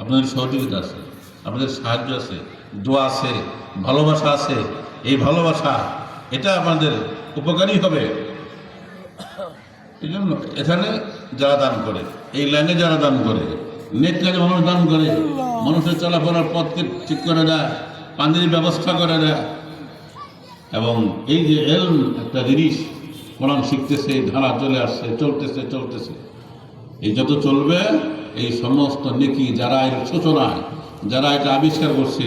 আপনাদের সহযোগিতা আছে, আপনাদের সাহায্য আছে, দোয়া আছে, ভালোবাসা আছে। এই ভালোবাসা এটা আমাদের উপকারী হবে। এই জন্য এখানে যারা দান করে, এই লাইনে যারা দান করে, নেট কাজে মানুষ দান করে, মানুষের চলাফেরার পথকে ঠিক করে দেয়, পানির ব্যবস্থা করে দেয়। এবং এই যে এলম একটা জিনিস, কোরআন শিখতেছে, ধারা চলে আসছে, চলতেছে, এই যত চলবে এই সমস্ত নেকি যারা এর সূচনায়, যারা এটা আবিষ্কার করছে,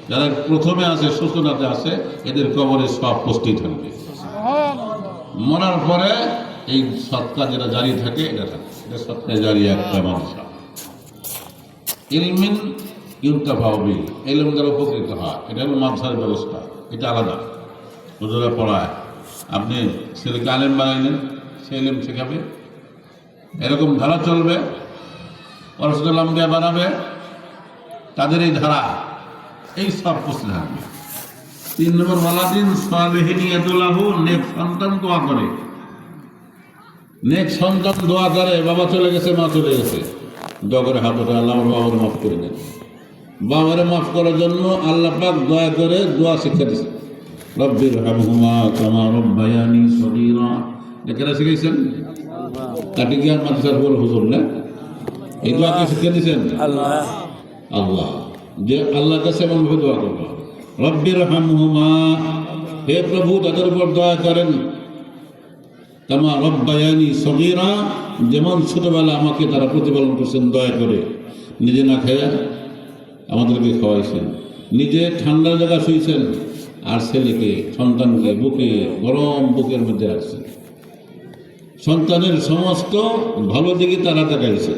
যারা প্রথমে আছে, সূচনাতে আছে, এদের কবরে সব পুষ্টি থাকবে। মরার পরে এই সৎকা যেটা জারি থাকে, এটা সৎকা জারি একটা মানুষ ইলমিন ইউন্তাফাউবি, এলম দ্বারা উপকৃত হয়, এটা হলো মাদ্রাসার ব্যবস্থা, এটা আলাদা। হুজুরা পড়ায়, আপনি ছেলেকে আলেম বানাইলেন, সে এলেম শেখাবে, এরকম ধারা চলবে। পরশুরাল আম্বিয়া বানাবে, তাদের এই ধারা, এই সব প্রশ্ন থাকবে। 3 নম্বর ওয়ালাদিন সালিহিন ইয়াদুলাহু, নেক সন্তান দোয়া করে। নেক সন্তান দোয়া করে, বাবা চলে গেছে, মা চলে গেছে, দোয়া করে হাত ওঠে, আল্লাহ আমার বাবারে মাফ করে দেন। বাবারে মাফ করার জন্য আল্লাহ পাক দয়া করে দোয়া শিক্ষা দিয়েছে, রব্বির হামহুমা কামা রব্বায়ানি সগীরা। এটা শিখাইছেন কাটি গিয়ার মাদ্রাসার বড় হুজুর না? এই দোয়াকে শিক্ষা দিয়েছেন আল্লাহ, যে আল্লাহর কাছে এমনভাবে দোয়া করবো, রব্বির হামহুমা, হে প্রভু তাদের উপর দয়া করেন, কামা রব্বায়ানি সগীরা, যেমন ছোটবেলা আমাকে তারা প্রতিপালন করছেন দয়া করে, নিজে না খেয়ে আমাদেরকে খাওয়াইছেন, নিজে ঠান্ডা জায়গা শুয়েছেন, আর ছেলেকে, সন্তানকে বুকে, গরম বুকের মধ্যে আসছেন। সন্তানের সমস্ত ভালো দিকে তারা দেখাইছে,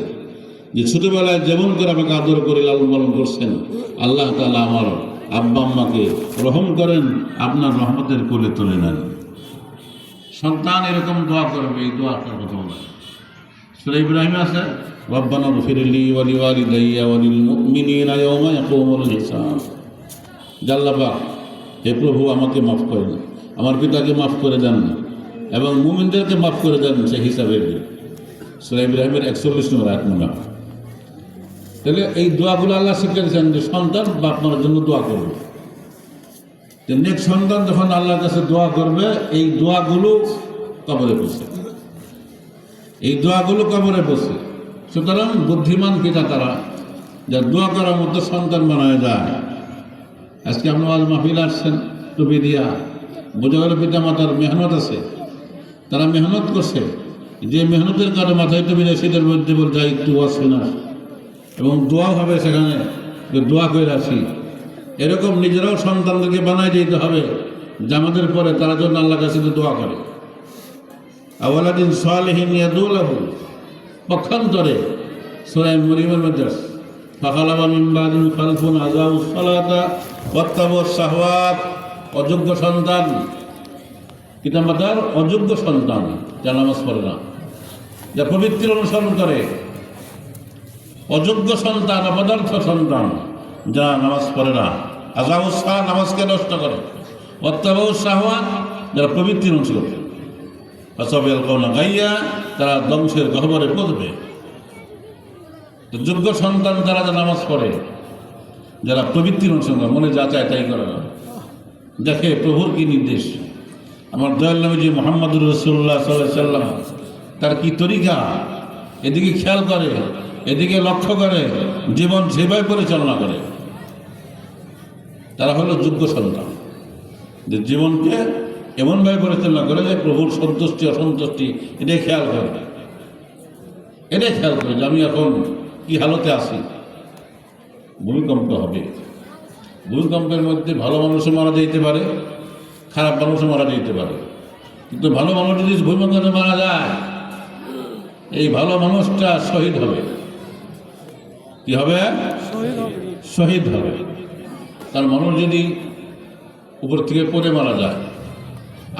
যে ছোটবেলায় যেমন করে আমাকে আদর করে লালন পালন করছেন, আল্লাহ তাআলা আমার আব্বা আম্মাকে রহম করেন, আপনার রহমতের কোলে তুলে নেন। সন্তান এরকম দোয়া করবে, এই দোয়া আপনার কথা বলা সূরা ইব্রাহিম আছে, রব্বানা গফিরলি ওয়া লিওয়ালিদাইয়া ওয়া লিল মুমিনিনা ইয়াওমা ইয়াকুমুল হিসাব। আল্লাহ পাক, হে প্রভু আমাকে মাফ করেন, আমার পিতাকে মাফ করে দেন, এবং মুমিনদেরকে মাফ করে দেন সে হিসাবে। সূরা ইব্রাহিমের 41 নম্বর আয়াত মনে হয়। তাহলে এই দোয়াগুলো আল্লাহ শিক্ষা দিয়েছেন যে সন্তান বাপ মার জন্য দোয়া করবে। নেক সন্তান যখন আল্লাহর কাছে দোয়া করবে, এই দোয়াগুলো কবরে বসে, এই দোয়াগুলো কবরে বসে। সুতরাং বুদ্ধিমান পিতা তারা, যা দোয়া করার মতো সন্তান বানায় যায়। আজকে আপনি আজ মাহফিল আসছেন টুপি দিয়া, বোঝা গেল পিতা মাতার মেহনত আছে, তারা মেহনত করছে, যে মেহনতের কারণে মাথায় টুপি দেয়, শীতের মধ্যে বল যাই একটু আসে না, এবং দোয়াও হবে সেখানে, দোয়া করে আসি। এরকম নিজেরাও সন্তানদেরকে বানাই দিতে হবে, যে আমাদের পরে তারা জন্য আল্লাহর কাছে দোয়া করে। আওয়ালাদিন সালিহিন ইয়াদুলাহু, পক্ষান্তরে সূরা মরিয়মের মধ্যে ফাখালাফা মিন বাদিহিম খালফুন আযাউস সালাতা ওয়াত্তাবাউস শাহওয়াত, অযোগ্য সন্তান, পিতামাতার অযোগ্য সন্তান, যা নামাজ পড়ে না, যা পবিত্র অনুসরণ করে, অযোগ্য সন্তান, অপদার্থ সন্তান, যারা নামাজ পড়ে না, আযাউস সালাত, নামাজকে নষ্ট করে, ওয়াত্তাবাউস শাহওয়াত, যারা পবিত্র অনুসরণ করে, ফাসাবিয়ালকাউনা গাইয়া, তারা ধ্বংসের গহ্বরে পড়বে। যোগ্য সন্তান তারা যা নামাজ পড়ে, যারা পবিত্র অনুসরণ করে, মনে যা চায় তাই করে না, দেখে প্রভুর কি নির্দেশ, আমার দয়াল নবীজি মুহাম্মদুর রাসূলুল্লাহ সাল্লাল্লাহু আলাইহি ওয়াসাল্লাম তার কি তরিকা, এদিকে খেয়াল করে, এদিকে লক্ষ্য করে, জীবন সেভাবে পরিচালনা করে, তারা হলো যোগ্য সন্তান, যে জীবনকে এমনভাবে পরিচালনা করে যে প্রভুর সন্তুষ্টি অসন্তুষ্টি এটাই খেয়াল করে, এটাই খেয়াল করে যে আমি এখন কি হালতে আছি। ভূমিকম্প হবে, ভূমিকম্পের মধ্যে ভালো মানুষও মারা যেতে পারে, খারাপ মানুষও মারা যেতে পারে, কিন্তু ভালো মানুষ যদি ভূমিকম্পে মারা যায়, এই ভালো মানুষটা শহীদ হবে। কি হবে? শহীদ হবে। তার মানুষ যদি উপর থেকে পড়ে মারা যায়,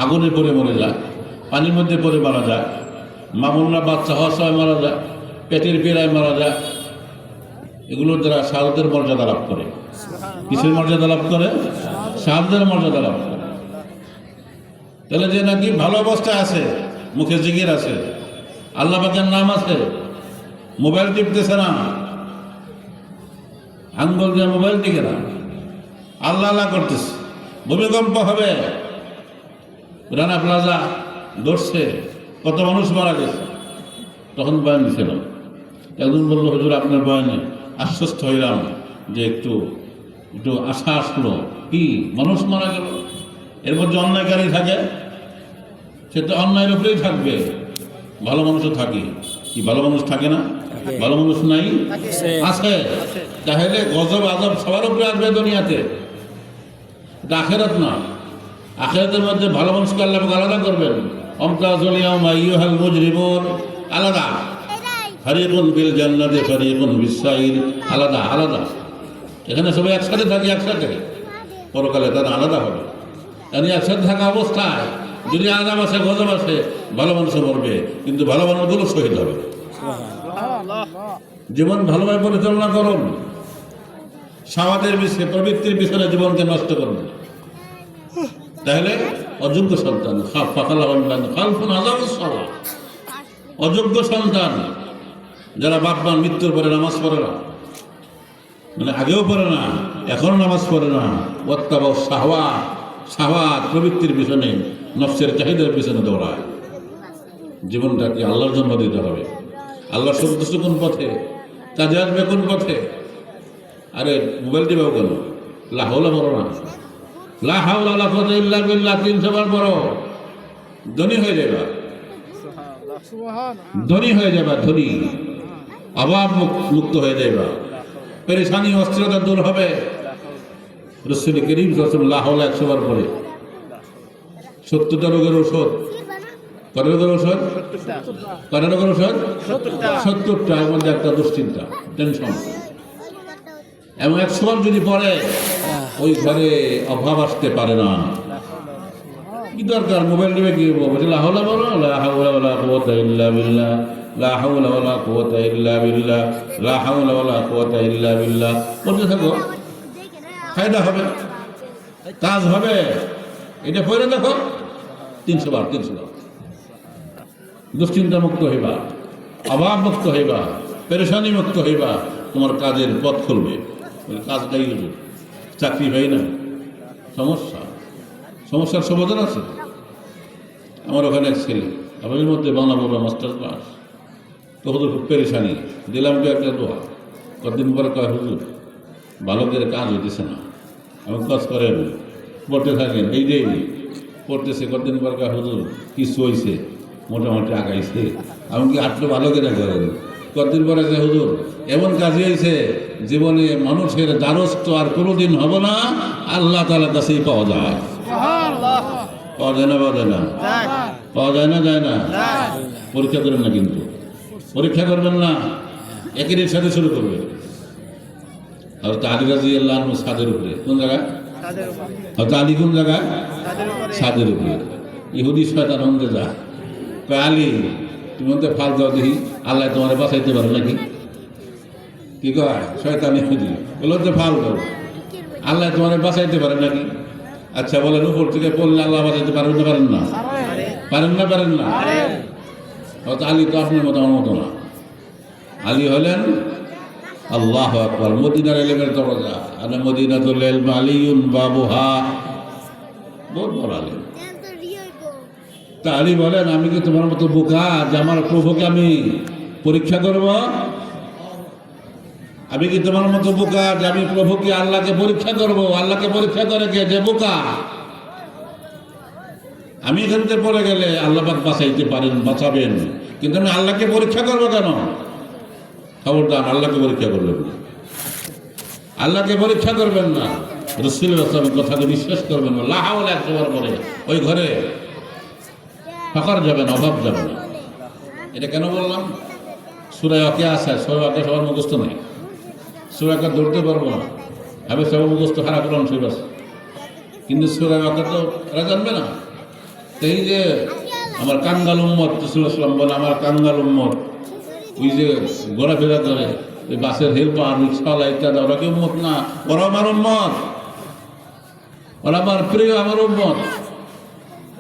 আগুনে পড়ে মরে যায়, পানির মধ্যে পড়ে মারা যায়, মামুনরা বাচ্চা হওয়ার সময় মারা যায়, পেটের পীড়ায় মারা যায়, এগুলোর দ্বারা শাহাদাতের মর্যাদা লাভ করে। কিসের মর্যাদা লাভ করে? শাহাদাতের মর্যাদা লাভ করে। তাহলে যে নাকি ভালো অবস্থায় আছে, মুখে জিকির আছে, আল্লাহ পাকের নাম আছে, মোবাইল টিপতেছে না, আঙ্গুল দিয়ে মোবাইল দিকে না, আল্লাহ আল্লাহ করতেছে। ভূমিকম্প হবে, রানা প্লাজা ধরছে, কত মানুষ মারা গেছে, তখন বয়ান দিচ্ছিলাম। একজন বললো, হুজুর আপনার বয়ানে আশ্বস্ত হইলাম যে একটু একটু আশা আসলো। কি মানুষ মারা গেল, এর মধ্যে অন্যায়কারী থাকে, সে তো অন্যায়ের উপরেই থাকবে। ভালো মানুষও থাকে, কি ভালো মানুষ থাকে না? ভালো মানুষ নাই? আছে। তাহলে গজব আজব সবার উপরে আসবে দুনিয়াতে, এটা আখেরাত না। আখেরাতের মধ্যে ভালো মানুষকে আল্লাহ আলাদা করবেন। অমতাজুল ইয়াওমা আইয়ুহাল মুজরিমুন, আলাদা। ফারিকুন বিল জান্নাতি ফারিকুন বিস সাইর, আলাদা আলাদা। এখানে সবাই একসাথে থাকি, একসাথে, পরকালে তারা আলাদা হবে। তাই একসাথে থাকা অবস্থায় যদি আজাব আসে, গজব আসে, ভালো মানুষও মরবে, কিন্তু ভালো মানুষগুলো শহীদ হবে। জীবন ভালোভাবে পরিচালনা করুন, সাওয়াদের বিষয়ে প্রবৃত্তির পিছনে জীবনকে নষ্ট করুন, তাহলে অযোগ্য সন্তান অযোগ্য সন্তান যারা বাপ মার মৃত্যুর পরে নামাজ পড়ে না, মানে আগেও পড়ে না, এখনো নামাজ পড়ে না, ওয়াত্তাবাউ শাহওয়াত প্রবৃত্তির পিছনে, নফসের চাহিদার পিছনে দৌড়ায়। জীবনটাকে আল্লাহর জন্য দিতে হবে। আল্লাহ সন্তুষ্ট কোন পথে, কাজে আসবে কোন পথে? আরে মোবাইল টিপাও কেন? লা হাওলা বড় না, লা হাওলা ওয়ালা কুওয়াতা ইল্লা বিল্লাহ 300 বার পড়ো, ধনী হয়ে যাবে, ধনী হয়ে যাবে, ধনী, অভাব মুক্ত হয়ে যাবে, পেরেশানি অস্থিরতা দূর হবে। রাসূল করিম সাল্লাল্লাহু আলাইহি ওয়াসাল্লাম লা হাওলা 100 বার পড়ে 70টা রোগের ঔষধ। কত রোগের ঔষধ? কত রোগের ঔষধ? 70টা। এর মধ্যে একটা দুশ্চিন্তা, টেনশন। এবং 100 বার যদি পড়ে, ওই ঘরে অভাব আসতে পারে না। কি দরকার মোবাইল নেবে? কি বলবো? লা হাওলা বলো, লা হাওলা ওয়ালা কুওয়াতা ইল্লা বিল্লাহ, লা হাওলা ওয়ালা কুওয়াতা ইল্লা বিল্লাহ, লা হাওলা ওয়ালা কুওয়াতা ইল্লা বিল্লাহ। বলতে থাকো, ফায়দা হবে, কাজ হবে। এটা পড়ে দেখো 300 বার, 300 বার। দুশ্চিন্তা মুক্ত হইবা, অভাব মুক্ত হইবা, পেরেশানি মুক্ত হইবা, তোমার কাজের পথ খুলবে। কাজটাই হলো চাকরি হয় না, সমস্যার সমাধান আছে। আমার ওখানে এক ছেলে, আমাদের মধ্যে বাংলা বলবো মাস্টার ক্লাস, তো হুজুর খুব পেরেশানি, দিলাম কি একটা দোয়া। কতদিন পরে কয়, হুজুর ভালো করে কাজ হইতেছে না, আমি কাজ করেন, পড়তে থাকেন, এই যে পড়তেছে। কতদিন পরে কয়, হুজুর কিছু হয়েছে, মোটামুটি আগাইছে, আমি কি আটলো ভালো করে করেন। কতদিন পরে যে, হুজুর এমন কাজ হয়েছে, জীবনে মানুষের দ্বারস্থ আর কোনোদিন হবে না, আল্লাহ তাআলার কাছেই পাওয়া যায়। পাওয়া যায় না? পাওয়া যায় না? পাওয়া যায় না? যায় না? পরীক্ষা করেন না, কিন্তু পরীক্ষা করবেন না, একের সাথে শুরু করবে। আর আলী রাদিয়াল্লাহু আনহু ছাদের উপরে, কোন জায়গায়? আলী কোন জায়গায়? ছাদের উপরে। ইহুদি শয়তান হতে যা, আলী তুমি তো ফাল দাও দেখি, আল্লাহ তোমার বাঁচাইতে পারে নাকি? কি কয় শয়তান ইহুদি, বলো যে ফাল দাও, আল্লাহ তোমার বাঁচাইতে পারে নাকি? আচ্ছা বলেন, উপর থেকে পড়লে আল্লাহ বাঁচাইতে পারবেন না? পারেন না? পারেন না? পারেন না? হয়তো আলী তো আপনার মতো, আমার মতো না। আলী হলেন আল্লাহু আকবার, মদিনার ইলমের দরজা। আনা মদিনাতুল ইলম আলিয়ুন বাবুহা, বহুত বড় আলেম। তা আলী বলেন, আমি কি তোমার মতো বোকা যে আমার প্রভুকে আমি পরীক্ষা করব? আমি কি তোমার মতো বোকা যে আমি প্রভুকে, আল্লাহকে পরীক্ষা করব? আল্লাহকে পরীক্ষা করে কে? যে বোকা। আমি এখান থেকে পড়ে গেলে আল্লাহ পাক বাঁচাইতে পারেন, বাঁচাবেন, কিন্তু আমি আল্লাহকে পরীক্ষা করবো কেন? খবরদার, আল্লাহকে পরীক্ষা করবেন না, আল্লাহকে পরীক্ষা করবেন না, রাসূলুল্লাহ সাল্লাল্লাহু আলাইহি ওয়াসাল্লামের কথাকে বিশ্বাস করবেন না। লা হাওলা 100 বার পরে ওই ঘরে ফাকার যাবে না, অভাব যাবে না। এটা কেন বললাম? সূরা ওয়াকিয়া আছে, সূরা ওয়াকিয়া সবার মুখস্থ নাই, সূরা ওয়াকিয়া ধরতে পারবো না, আমি সবার মুখস্থ খারাপ করলাম সেই বাস, কিন্তু সূরা ওয়াকিয়া তো এরা জানবে না। এই যে আমার কাঙ্গাল উম্মত, রাসূলুল্লাহ সাল্লাল্লাহু আলাইহি ওয়াসাল্লাম বলে আমার কাঙ্গাল উম্মত, ওই যে ঘোরাফেরা করে, ওই বাসের হেল্পার, রিক্সাওয়ালা ইত্যাদি, ওরা কি উম্মত না? ওরা আমার উম্মত, ওরা আমার প্রিয়, আমার উম্মত।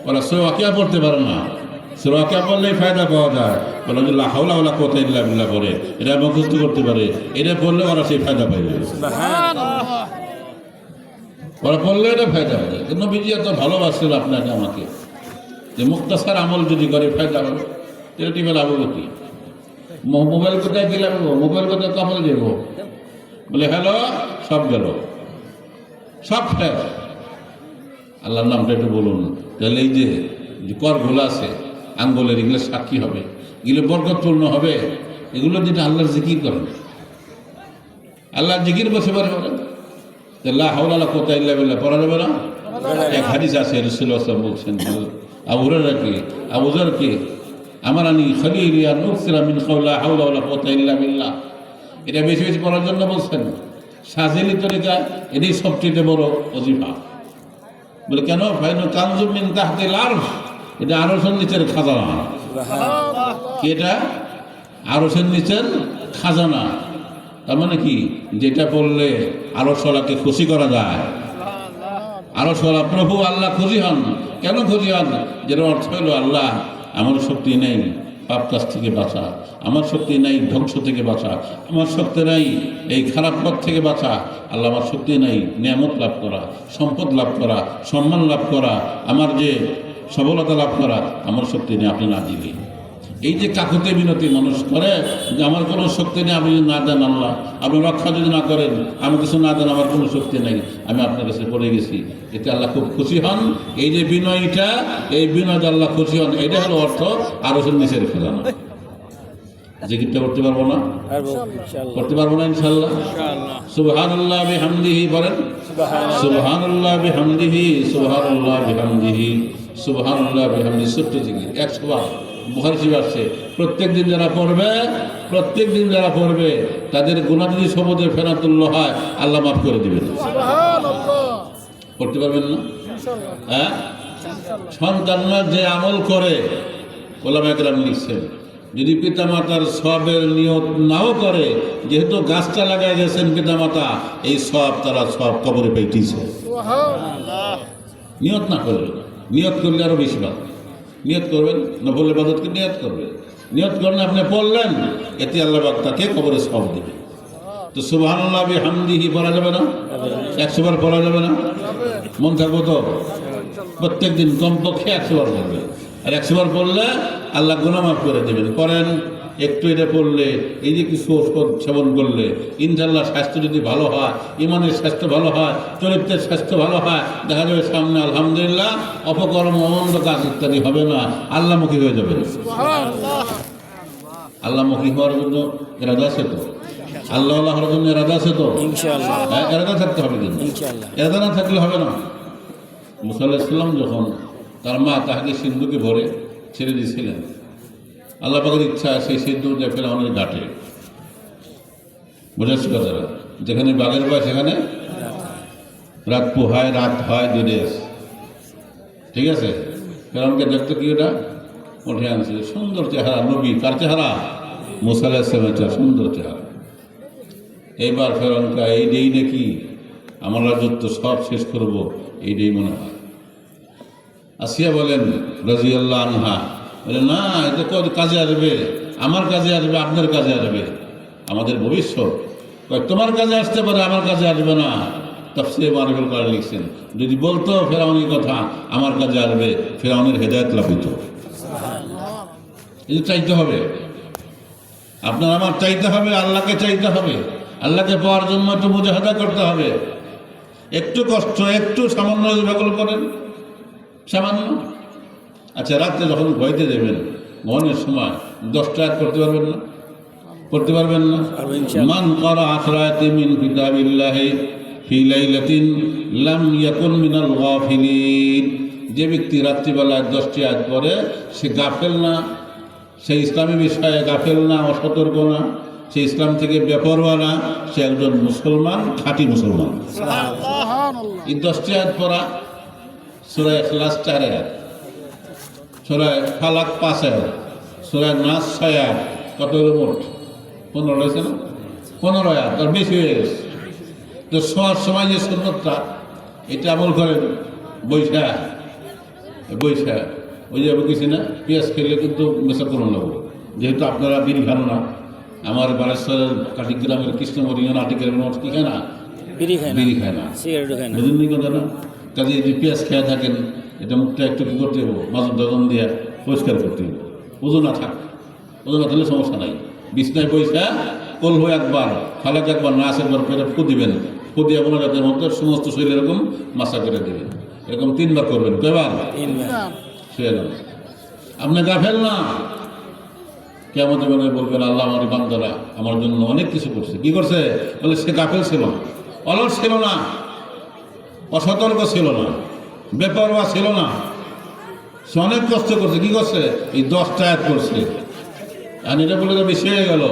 ওরা সূরা ওয়াকিয়া পড়তে পারে না, সূরাকে পড়লেই ফায়দা পাওয়া যায়। বলে যে লা হাওলা ওয়ালা কুওয়াতা ইল্লা বিল্লাহ পড়ে, এটা মুখস্থ করতে পারে, এটা পড়লে ওরা সেই ফায়দা পাইবে। ওরা পড়লে এটা ফায়দা পাবে। কিন্তু নবীজি এত ভালোবাসছিল আপনাকে আমাকে, যে মুক্তাসার আমল যদি করে ফায়দা হবে, এটা টিপে লাভ হবে কি? মোবাইল কোথায় দিলাম, মোবাইল কোথায় কখন দেবো, বলে হ্যালো, সব গেল, সব শেষ। আল্লাহর নামটা একটু বলুন। তাহলে এই যে করগুলো আছে আঙ্গুলের, এগুলো সাক্ষী হবে, এগুলো বরকতপূর্ণ হবে। এগুলো যেটা আল্লাহর জিকির করেন, আল্লাহর জিকির বসে পারে লা হাওলা ওয়ালা কুওয়াতা ইল্লা বিল্লাহ পড়া যাবে না? এক হাদিস আছে, রাসূলুল্লাহ সাল্লাল্লাহু আলাইহি ওয়াসাল্লাম বলছেন, আবু হুরায়রাকে আমারানি খলিলি আন উকসিরা মিন কাওলি লা হাওলা ওয়ালা কুওয়াতা ইল্লা বিল্লাহ, এটা বেশি বেশি পড়ার জন্য বলছেন। সাজেলি তরিকা এটাই সবচেয়ে বড় ওজিফা। বলে কেন? ফাইনু কানজুম মিন তাহতিল আরশ, এটা আরশের নিচের খাজানা। কি এটা? আরশের নিচের খাজানা। তার মানে কি? যেটা পড়লে আরশওয়ালাকে খুশি করা যায়। আরশওয়ালা প্রভু আল্লাহ খুশি হন। কেন খুশি হন? যেটা অর্থ হলো, আল্লাহ আমার শক্তি নেই পাপ কাজ থেকে বাঁচা, আমার শক্তি নাই ধ্বংস থেকে বাঁচা, আমার শক্তি নাই এই খারাপ পথ থেকে বাঁচা। আল্লাহ আমার শক্তি নাই নিয়ামত লাভ করা, সম্পদ লাভ করা, সম্মান লাভ করা, আমার যে সফলতা লাভ করা, আমার শক্তি নেই, আপনি না দিলে। এই যে কাকুতে বিনতি মানুষ করে যে আমার কোনো শক্তি নেই, আপনি যদি না দেন আল্লাহ, আপনি রক্ষা যদি না করেন, আমি কিছু না দেন, আমার কোনো শক্তি নেই, আমি আপনার কাছে পড়ে গেছি, এতে আল্লাহ খুব খুশি হন। এই যে বিনয়টা, এই বিনয় আল্লাহ খুশি হন, এটা হলো অর্থ আরশের নিচের খাজানা। জিকিরটা করতে পারবো না? করতে পারবো না ইনশাআল্লাহ। সুবহানাল্লাহ বিহামদিহি বলেন, সুবহানাল্লাহ বিহামদিহি, সুবহানাল্লাহ বিহামদিহি, সুবহানাল্লাহ বিহামদিহি। ছোট্ট জিকির 100 বার বুখারী শরীফে আসছে। প্রত্যেক দিন যারা পড়বে তাদের গুনাহ যদি সবদের ফেরাতুল্লাহ হয়, আল্লাহ মাফ করে দিবেন। করতে পারবেন না? হ্যাঁ, সন্তানরা যে আমল করে, ওলামায়ে কেরাম লিখছেন, যদি পিতামাতার সবের নিয়ত নাও করে, যেহেতু গাছটা লাগাই গেছেন পিতামাতা, এই সব তারা সব কবরে পাইতেছে। নিয়ত না করলে, নিয়ত করলে আরো বেশি ভালো। নিয়ত করবেন, নফল ইবাদতকে নিয়ত করবেন, নিয়ত করেন আপনি পড়লেন, এতে আল্লাহ পাক তাকে কবরে সওয়াব দেবে। তো সুবহানাল্লাহ বিহামদিহি পড়া যাবে না? 100 বার পড়া যাবে না? মন থাকবো তো? প্রত্যেক দিন কমপক্ষে 100 বার পড়বে। আর 100 বার পড়লে আল্লাহ গুনাহ মাফ করে দেবেন। করেন একটু, এটা পড়লে, এই যে কিছু ওষুধ সেবন করলে ইনশাআল্লাহ স্বাস্থ্য যদি ভালো হয়, ইমানের স্বাস্থ্য ভালো হয়, চরিত্রের স্বাস্থ্য ভালো হয়, দেখা যাবে সামনে আলহামদুলিল্লাহ অপকর্ম অমন্দ কাজ ইত্যাদি হবে না, আল্লাহমুখী হয়ে যাবে। আল্লাহমুখী হওয়ার জন্য এরাদা আছে তো, আল্লাহ হওয়ার জন্য এরাদা আছে তো, এরাদা থাকতে হবে। কিন্তু এরাদা না থাকলে হবে না। মুসা আলাইহিস সালাম যখন তার মা তাহাকে সিন্ধুকে ভরে ছেড়ে দিয়েছিলেন, আল্লাহ পাকের ইচ্ছা সেই সিন্ধু যে ফেরাউনের ঘাটে, বোঝাচ্ছি কথাটা, যেখানে বাঘের ভয় সেখানে রাত পোহায়, রাত হয় 2 দেশ, ঠিক আছে। ফেরাউনকে দেখতে কি ওটা উঠে আনছে, সুন্দর চেহারা, নবী কার চেহারা? মুসা আলাইহিস সালামের সুন্দর চেহারা। এইবার ফেরাউনকে এইটাই নাকি আমার রাজত্ব সব শেষ করবো, এইটাই মনে হয়। আসিয়া বলেন রাদিয়াল্লাহু আনহা, বলে না, এটা কাজে আসবে, আমার কাজে আসবে, আপনার কাজে আসবে, আমাদের ভবিষ্যৎ। তোমার কাজে আসতে পারে, আমার কাজে আসবে না। তাফসীরে মারুফুল কোরআন লিখছেন, যদি বলতো ফেরাউনের কথা আমার কাজে আসবে, ফেরাউনের হেদায়েত লাভ হতো। এই চাইতে হবে, আপনার আমার চাইতে হবে, আল্লাহকে চাইতে হবে। আল্লাহকে পাওয়ার জন্য একটু মুজাহাদা করতে হবে, একটু কষ্ট, একটু সামান্য ঝগড়া করেন, সামান্য। আচ্ছা, রাত্রে যখন ঘুমাইতে দেবেন, ঘুমানোর সময় 10টা আয়াত পড়তে পারবেন না? পড়তে পারবেন না? মান ক্বারা 10 আয়াতিন মিন কিতাবিল্লাহি ফি লাইলাতিন লাম ইয়াকুন মিনাল গাফিলিন। যে ব্যক্তি রাত্রিবেলায় 10টি আয়াত পড়ে, সে গাফেল না, সে ইসলামী বিষয়ে গাফেল না, অসতর্ক না, সে ইসলাম থেকে বেপরোয়া না, সে একজন মুসলমান, খাঁটি মুসলমান। এই 10টি আয়াত পড়া, সূরা ইখলাস 4 আয়াত, সূরা ফালাক 5 আয়াত, সূরা নাস 6 আয়াত, কত হলো মোট? 15 হয়েছে না? 15 আয়াত, আর বেশি হয়ে গেছে। তো শোয়ার সময় যে সুন্নতটা, এটা আমল করেন, বৈশা ওই যে আমি কিছু না পেঁয়াজ খেলে কিন্তু মেশা করুন লাগবো, যেহেতু আপনারা বিড়ি খান না। আমার বালেশ্বরের কাটিগ্রামের কৃষ্ণমরিয়ান আটিগ্রামের মানুষ কি খায় না, বিড়ি খায় না, বিড়ি খায় না, সিগারেটও খায় না। বুঝলেন নি কথা না? কাজে যদি পেঁয়াজ খেয়ে থাকেন, এটা মুখটা একটু কী করতে হবো, মাজর দজন দিয়ে পরিষ্কার করতে হবো। ওজন না থাক, ওজন না থাকলে সমস্যা নাই। বিছনায় পয়সা কল হয়ে একবার, খালাকে একবার না একবার পেরে ফু দিবেন, ফু দিয়ে আপনার রাতের মধ্যে সমস্ত শরীর এরকম মাসা করে দেবেন। এরকম 3 বার করবেন, কয়বার? 3 বার। শুয়ে গেল। আপনি গাফেল না, কেমন বেলায় বলবেন আল্লাহ আমার বান্দারা আমার জন্য অনেক কিছু করছে। কি করছে? বলে সে গাফেল ছিল না, অলস ছিল না, অসতর্ক ছিল না, বেপরোয়া ছিল না, সে অনেক কষ্ট করছে। কি করছে? এই 10টা আয়াত করছে। আর এটা বলে তো বেশি হয়ে গেল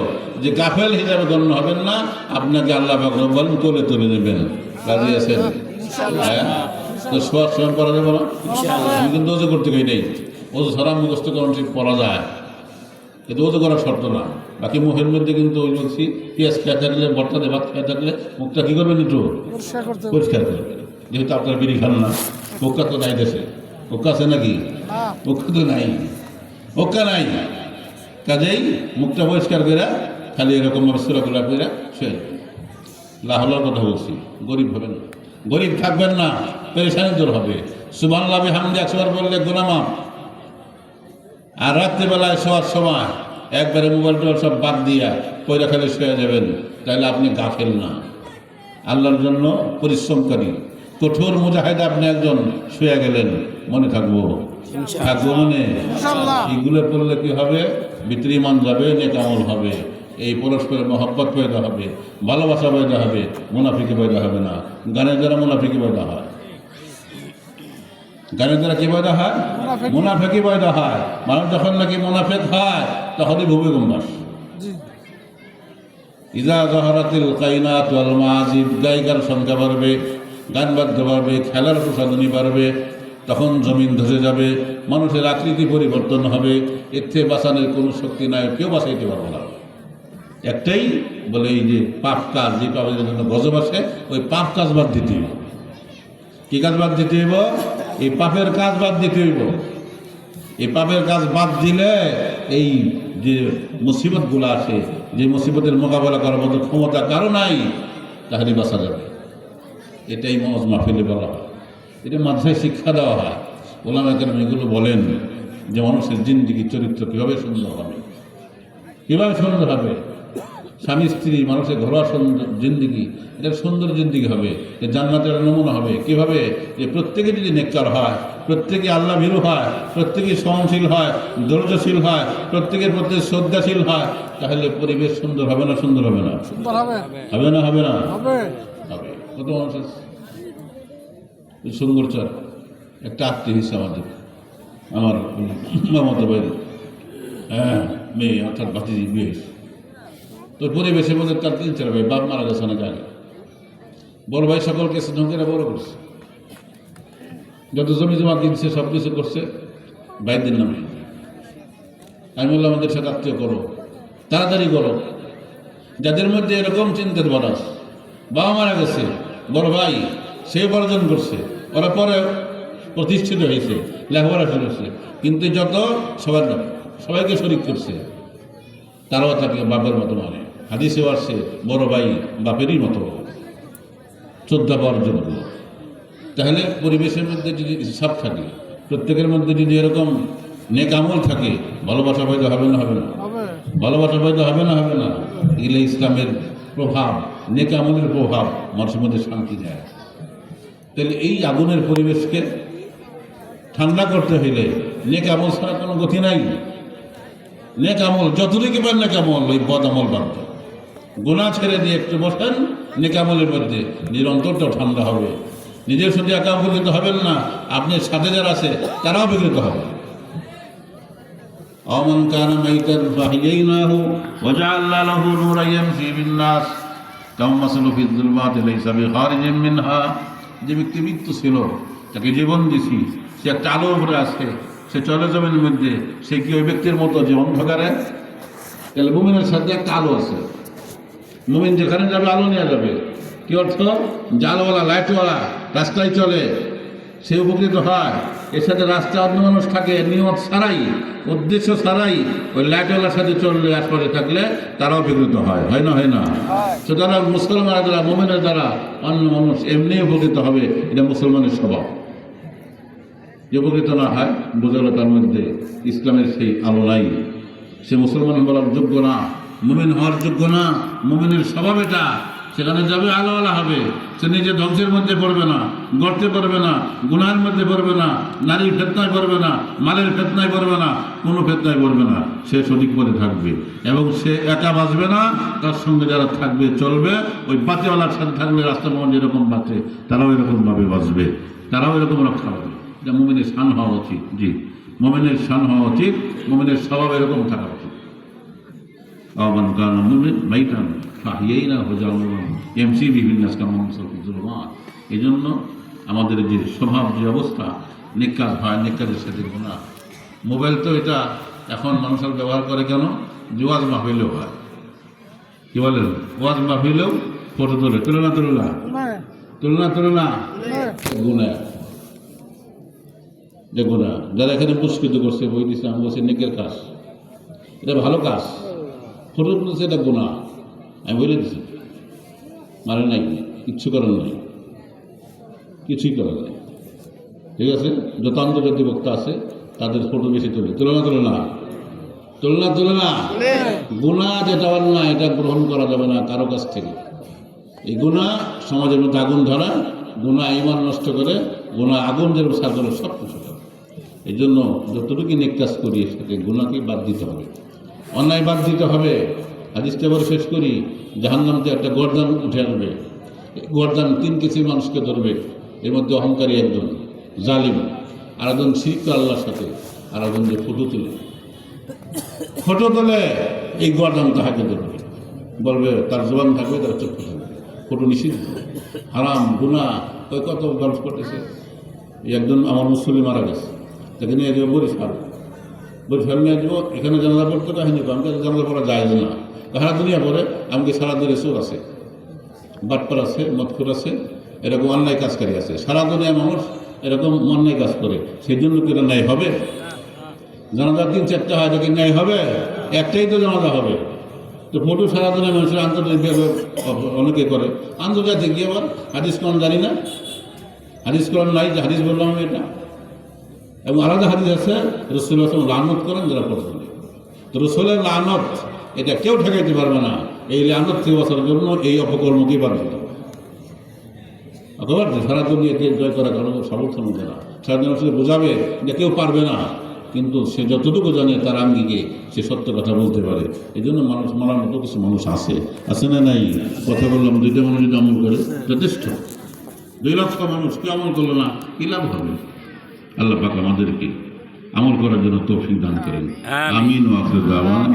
যে গাফেল হিসাবে গণ্য হবেন না, আপনাকে আল্লাহ পাক বলেন কোলে তুলে নেবেন। রাজি আছেন? হ্যাঁ, তো শোয়ার সময় পড়া যাবে না? আমি কিন্তু ওজু করতে গিয়ে নেই, ওজু ছাড়া মুখস্থ করার ঠিক পড়া যায়, কিন্তু ওজু করার শর্ত না। বাকি মুখের মধ্যে কিন্তু ওই বলছি পেঁয়াজ খেয়ে থাকলে, বর্তাতে ভাত খেয়ে থাকলে মুখটা কী করবেন? একটু পরিষ্কার করবেন। যেহেতু আপনার বিড়ি খান না, ওকা তো নাই দেশে, ওকা আছে নাকি? ওকা তো নাই, ওকা নাই। কাজেই মুখটা পরিষ্কার করে খালি এরকম সুরাগুলা করে সে লাহলার কথা বলছি। গরিব হবেন না, গরিব থাকবেন না, পেরেশানি দূর হবে। সুবহানাল্লাহ বিহামদি 100 বার বললে গুনাহ মাফ। আর রাত্রিবেলায় শোয়ার সময় একবারে মোবাইল টোবাইল সব বাদ দিয়া পয়রা খালি শুয়ে যাবেন, তাহলে আপনি গাফেল না, আল্লাহর জন্য পরিশ্রমকারী কঠোর মুজাহিদ আপনি একজন শুয়ে গেলেন। মনে থাকবো, থাকবো মনে। এইগুলো করলে কি হবে? ভিতরে ইমান যাবে, নেক আমল হবে, এই পরস্পরের মহব্বত পয়দা হবে, ভালোবাসা পয়দা হবে, মুনাফিকি পয়দা হবে না। গানের দ্বারা মুনাফিকি পয়দা হয়, গানের দ্বারা কি পয়দা হয়? মুনাফিকি পয়দা হয়। মানুষ যখন নাকি মুনাফিক হয় তখনই ভূমিকম্পাস। ইজা জহরাতিল কাইনাত ওয়াল মাজিব, গায়িকার সংখ্যা বাড়বে, গান বাদ্য বাড়বে, খেলার প্রসাধনী বাড়বে, তখন জমিন ধসে যাবে, মানুষের আকৃতি পরিবর্তন হবে। এর থেকে বাঁচানোর কোনো শক্তি নাই, কেউ বাঁচাইতে পারবে না। একটাই বলে, এই যে পাপ কাজ, যে পাপের জন্য গজব আসে, ওই পাপ কাজ বাদ দিতে হইব। কি কাজ বাদ দিতে হইব? এই পাপের কাজ বাদ দিতে হইব। এই পাপের কাজ বাদ দিলে এই যে মুসিবতগুলো আসে, যে মুসিবতের মোকাবেলা করার মতো ক্ষমতা কারো নাই, তাহলে বাঁচা যাবে। এটাই মওয়াজ মাহফিলে বলা হয়, এটা মাদ্রাসায় শিক্ষা দেওয়া হয়। ওলামা কেরাম এগুলো বলেন যে মানুষের জিন্দিগি চরিত্র কীভাবে সুন্দর হবে, কীভাবে সুন্দর হবে। স্বামী স্ত্রী, মানুষের ঘরোয়া সুন্দর জিন্দিগি, এটা সুন্দর জিন্দিগি হবে, যে জান্নাতের নমুনা হবে। কীভাবে? যে প্রত্যেকে যদি নেককার হয়, প্রত্যেকে আল্লাহ ভীরু হয়, প্রত্যেকে সহনশীল হয়, ধৈর্যশীল হয়, প্রত্যেকের প্রতি শ্রদ্ধাশীল হয়, তাহলে পরিবেশ সুন্দর হবে না? সুন্দর হবে না? হবে না? হবে না? হবে। কত মানুষ আছে সুন্দর চর, একটা আত্মীয় হিসেবে আমাদের, আমার মামাতো ভাই, হ্যাঁ, মেয়ে অর্থাৎ ভাতিজি বিয়ে। তো পরিবেশের মধ্যে তার 3-4 ভাই, বাপ মারা গেছে অনেক আগে। বড় ভাই সকলকে স্নেহ বড় করছে, যত জমি জমা কিনছে সব কিছু করছে ভাইদের নামে। আমি বললাম আমাদের সাথে আত্মীয় করো, তাড়াতাড়ি করো। যাদের মধ্যে এরকম চিন্তার বরাস, বাবা মারা গেছে, বড় ভাই সে উপার্জন করছে, ওরা পরে প্রতিষ্ঠিত হয়েছে, লেখাপড়া করেছে, কিন্তু যত সবাইকে শরিক করছে, তারাও তাকে বাপের মতো মানে। হাদিসেও আসছে বড় ভাই বাপেরই মতো, শ্রদ্ধা পাওয়ার যোগ্য। তাহলে পরিবেশের মধ্যে যদি হিসাব থাকে, প্রত্যেকের মধ্যে যদি এরকম নেক আমল থাকে, ভালোবাসা পয়দা হবে না? হবে না? ভালোবাসা পয়দা হবে না? হবে না? এগুলো ইসলামের প্রভাব, নেক আমলের প্রভাব মানুষের মধ্যে শান্তি দেয়। তাহলে এই আগুনের পরিবেশকে ঠান্ডা করতে হইলে নেক আমল ছাড়া কোনো গতি নাই। নেক আমল যতটুকু পারেন, নেক আমল, ওই বদ আমল বাদ, গুনাহ ছেড়ে দিয়ে একটু বসেন নেক আমলের মধ্যে, নিরন্তরটাও ঠান্ডা হবে। নিজের সাথে একা উপকৃত হবেন না, আপনার সাথে যারা আছে তারাও উপকৃত হবে। অমন কানা মাইতান ফাহিয়াইনাহু ওয়া জাআলনা লাহু নূরান ইয়ামশি বিন-নাস কাম মাসালু ফিয-যুলমাতি লাইসা বিখারিজিন মিনহা। যে ব্যক্তি মৃত্যু ছিল, তাকে জীবন দিছি, সে একটা আলোর উপরে আছে, সে চলে জমিনের মধ্যে, সে কি ওই ব্যক্তির মতো যে অন্ধকারে? তাহলে মুমিনের সাথে একটা আলো আছে। মুমিন যেখানে যাবে আলো নিয়ে যাবে। কি অর্থ? জালওয়ালা, লাইটওয়ালা রাস্তায় চলে, সে উপকৃত হয়। এর সাথে রাস্তায় অন্য মানুষ থাকে নিয়ত ছাড়াই, উদ্দেশ্য ছাড়াই, ওই লাইটওয়ালার সাথে চললে আশপাশে থাকলে তারাও বিকৃত হয়, হয় না? হয় না? সুতরাং মুসলমানের দ্বারা, মুমিনের দ্বারা অন্য মানুষ এমনি উপকৃত হবে, এটা মুসলমানের স্বভাব। যে উপকৃত না হয়, বোঝা গেল তার মধ্যে ইসলামের সেই আলো নাই, সে মুসলমান বলার যোগ্য না, মুমিন হওয়ার যোগ্য না। মুমিনের স্বভাব এটা, সেখানে যাবে আলোওয়ালা হবে, সে নিজে ধ্বংসের মধ্যে পড়বে না, গর্তে পড়বে না, গুনাহের মধ্যে পড়বে না, নারীর ফেতনায় পড়বে না, মালের ফেতনায় পড়বে না, কোনো ফেতনায় পড়বে না, সে সঠিক পথে থাকবে। এবং সে একা বাঁচবে না, তার সঙ্গে যারা থাকবে চলবে, ওই বাতিওয়ালার সাথে থাকবে, রাস্তা মোহন যেরকম বাঁচে তারাও এরকমভাবে বাঁচবে, তারাও এরকম রক্ষা পাবে। এটা মুমিনের শান হওয়া উচিত। জি, মুমিনের শান হওয়া উচিত, মুমিনের স্বভাব এরকম থাকা উচিত। আমান কানা মুমিন মাইতান ফাহিয়াইনাহু জাওয়ান ইয়ামশি বিহিন নাস কামা মাসাফিজ যুলুমাত। এই জন্য আমাদের যে স্বভাব, যে অবস্থা, নেককার হয়, নেককারের সাথে গুনাহ। মোবাইল তো এটা এখন মানুষের ব্যবহার করে কেন? যে ওয়াজ মাহফিলেও হয়, কি বলেন, ওয়াজ মাহফিলেও ফটো তোলে, তুলনা তুলনা তুলনা তুলনা গুনাহ, যে গুনাহ। যারা এখানে পুরস্কৃত করছে, বই দিচ্ছে, আমি বলছি নেকের কাজ, এটা ভালো কাজ। ফটো তুলছে, এটা গুনাহ, আমি বলে দিচ্ছি, মানে নাই, কিচ্ছু করার নাই, কিছুই করার নাই। ঠিক আছে, যত আন্তর্জাতিক বক্তা আছে তাদের ফটো বেশি তোলে, তুলনা তুলনা তুলনা তুলনা। গুনাহ যেটা অন্যায়, এটা গ্রহণ করা যাবে না কারো কাছ থেকে। এই গুনাহ সমাজের মধ্যে আগুন ধরা, গুনাহ ঈমান নষ্ট করে, গুনাহ আগুন যেরকম সার করে সব কিছু করে। এই জন্য যতটুকু নেক কাজ করি, সেটাকে গুনাহকে বাদ দিতে হবে, অন্যায় বাদ দিতে হবে। হাদিসটা বলে শেষ করি, জাহান্নামতে একটা গর্দান উঠে আসবে, গর্দান 3 কিসির মানুষকে ধরবে। এর মধ্যে অহংকারী একজন, জালিম, আর একজন শিরক করে আল্লাহর সাথে, আর একজন যে ফটো তোলে, এই গর্দান তাহাকে ধরবে, বলবে, তার জবান থাকবে, তার চক্ষু থাকবে। ফটো নিষিদ্ধ, হারাম, গুনাহ। ওই কত গল্প করতেছে। এই একজন আমার মুসলিম মারা গেছে, তাকে নিয়ে যাবো বরিশাল নিয়ে যাবো, এখানে জানাজা পড়তে কাহিনী, আমি জানাজা পড়া যায় না, সারা দুনিয়া পরে আমাকে সারা দুনিয়া চোর আছে, বাটপার আছে, মদখোর আছে, এরকম অন্যায় কাজকারী আছে, সারা দুনিয়া মানুষ এরকম অন্যায় কাজ করে। সেই জন্য কি এটা ন্যায় হবে? জানাজা 3-4টা হয়, তাকে ন্যায় হবে? একটাই তো জানাজা হবে। তো ফটো সারা দুনিয়া মানুষের আন্তর্জাতিক অনেকে করে, আন্তর্জাতিক গিয়ে আবার হাদিস কোরআন জানি না, হাদিস কোরআন নাই, যে হাদিস বললাম আমি এটা। এবং আলাদা হাদিস আছে, রাসূলুল্লাহ সাল্লাল্লাহু আলাইহি ওয়াসাল্লাম লানত করেন যারা ফটো তোলে। তো রাসূলের লানত এটা কেউ ঠেকাইতে পারবে না। এই লানত থেকে বাঁচার জন্য এই অপকর্মকেই বাদ দিতে হবে। অথবা সারা দুনিয়াকে জয় করা কারণ সমর্থন হবে না, সারা দুনিয়া আসলে বোঝাবে যে কেউ পারবে না, কিন্তু সে যতটুকু জানে তার আঙ্গিকে সে সত্য কথা বলতে পারে। এই জন্য মানুষ মারার মতো কিছু মানুষ আছে না নাই? কথা বললাম, 2টা মানুষ যদি আমল করে যথেষ্ট। 2 লক্ষ মানুষ কেউ আমল করলো না, কি লাভ হবে? আল্লাহ পাক আমাদেরকে আমল করার জন্য তৌফিক দান করেন। আমিন ওয়া আখিরু দাওয়ানা।